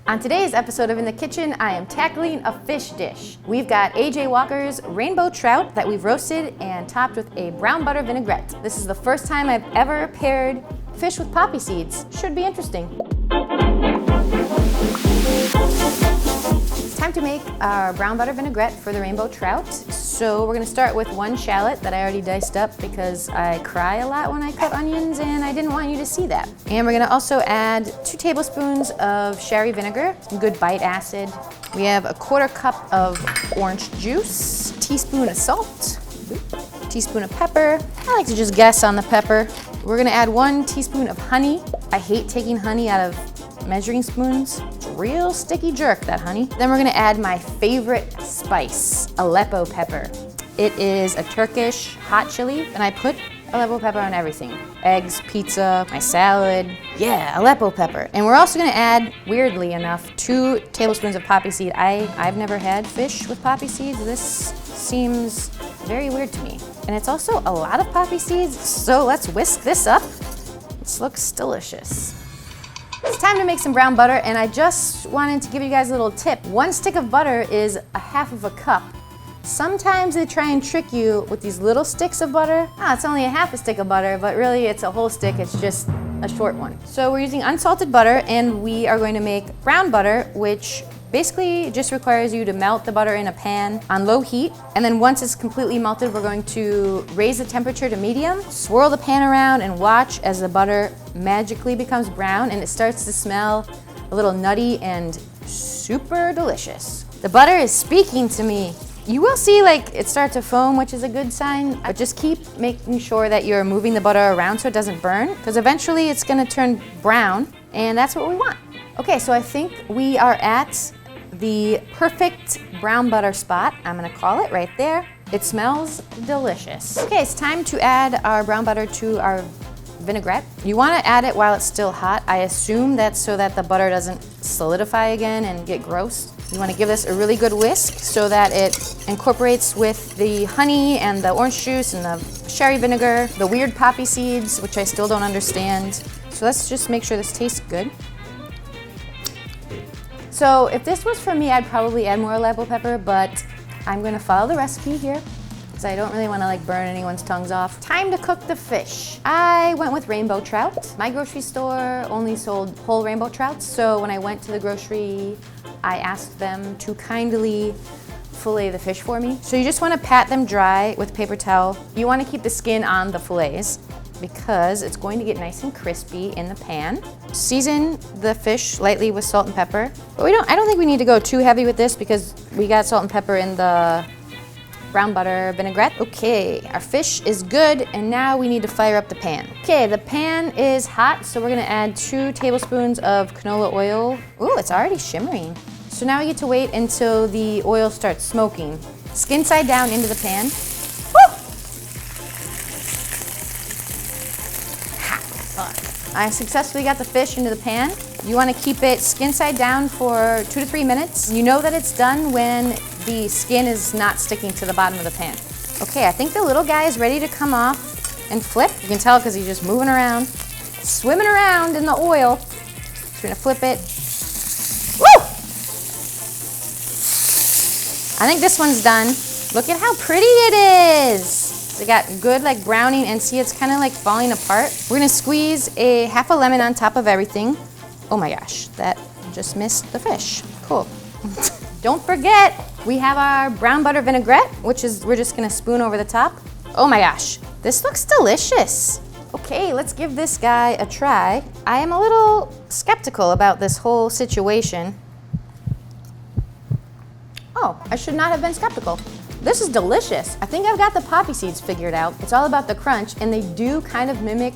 On today's episode of In the Kitchen, I am tackling a fish dish. We've got AJ Walker's rainbow trout that we've roasted and topped with a brown butter vinaigrette. This is the first time I've ever paired fish with poppy seeds. Should be interesting. It's time to make our brown butter vinaigrette for the rainbow trout. So we're gonna start with one shallot that I already diced up because I cry a lot when I cut onions and I didn't want you to see that. And we're gonna also add 2 tablespoons of sherry vinegar, some good bite acid. We have a 1/4 cup of orange juice, teaspoon of salt, teaspoon of pepper. I like to just guess on the pepper. We're gonna add 1 teaspoon of honey. I hate taking honey out of measuring spoons. It's a real sticky jerk, that honey. Then we're gonna add my favorite spice, Aleppo pepper. It is a Turkish hot chili, and I put Aleppo pepper on everything. Eggs, pizza, my salad. Yeah, Aleppo pepper. And we're also gonna add, weirdly enough, 2 tablespoons of poppy seed. I've never had fish with poppy seeds. This seems very weird to me. And it's also a lot of poppy seeds, so let's whisk this up. This looks delicious. It's time to make some brown butter, and I just wanted to give you guys a little tip. 1 stick of butter is 1/2 cup. Sometimes they try and trick you with these little sticks of butter. It's only 1/2 stick of butter, but really it's a whole stick, it's just a short one. So we're using unsalted butter, and we are going to make brown butter, which basically just requires you to melt the butter in a pan on low heat. And then once it's completely melted, we're going to raise the temperature to medium, swirl the pan around, and watch as the butter magically becomes brown and it starts to smell a little nutty and super delicious. The butter is speaking to me. You will see it start to foam, which is a good sign, but just keep making sure that you're moving the butter around so it doesn't burn, because eventually it's gonna turn brown, and that's what we want. Okay, so I think we are at the perfect brown butter spot. I'm gonna call it right there. It smells delicious. Okay, it's time to add our brown butter to our vinaigrette. You wanna add it while it's still hot. I assume that's so that the butter doesn't solidify again and get gross. You wanna give this a really good whisk so that it incorporates with the honey and the orange juice and the sherry vinegar, the weird poppy seeds, which I still don't understand. So let's just make sure this tastes good. So if this was for me, I'd probably add more Aleppo pepper, but I'm gonna follow the recipe here because I don't really wanna burn anyone's tongues off. Time to cook the fish. I went with rainbow trout. My grocery store only sold whole rainbow trout, so when I went to the grocery, I asked them to kindly fillet the fish for me. So you just wanna pat them dry with a paper towel. You wanna keep the skin on the fillets because it's going to get nice and crispy in the pan. Season the fish lightly with salt and pepper. But I don't think we need to go too heavy with this because we got salt and pepper in the brown butter vinaigrette. Okay, our fish is good, and now we need to fire up the pan. Okay, the pan is hot, so we're gonna add 2 tablespoons of canola oil. Ooh, it's already shimmering. So now we get to wait until the oil starts smoking. Skin side down into the pan. I successfully got the fish into the pan. You want to keep it skin side down for 2 to 3 minutes. You know that it's done when the skin is not sticking to the bottom of the pan. Okay, I think the little guy is ready to come off and flip. You can tell because he's just moving around, swimming around in the oil. Just gonna flip it. Woo! I think this one's done. Look at how pretty it is. They got good browning, and see it's kind of falling apart. We're gonna squeeze a 1/2 lemon on top of everything. Oh my gosh, that just missed the fish. Cool. Don't forget, we have our brown butter vinaigrette, which is we're just gonna spoon over the top. Oh my gosh, this looks delicious. Okay, let's give this guy a try. I am a little skeptical about this whole situation. Oh, I should not have been skeptical. This is delicious. I think I've got the poppy seeds figured out. It's all about the crunch, and they do kind of mimic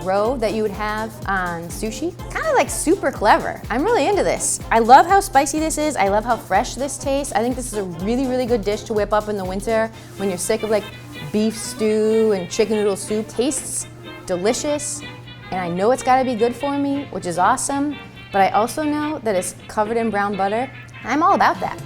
roe that you would have on sushi. Kind of super clever. I'm really into this. I love how spicy this is. I love how fresh this tastes. I think this is a really, really good dish to whip up in the winter when you're sick of beef stew and chicken noodle soup. Tastes delicious, and I know it's gotta be good for me, which is awesome, but I also know that it's covered in brown butter. I'm all about that.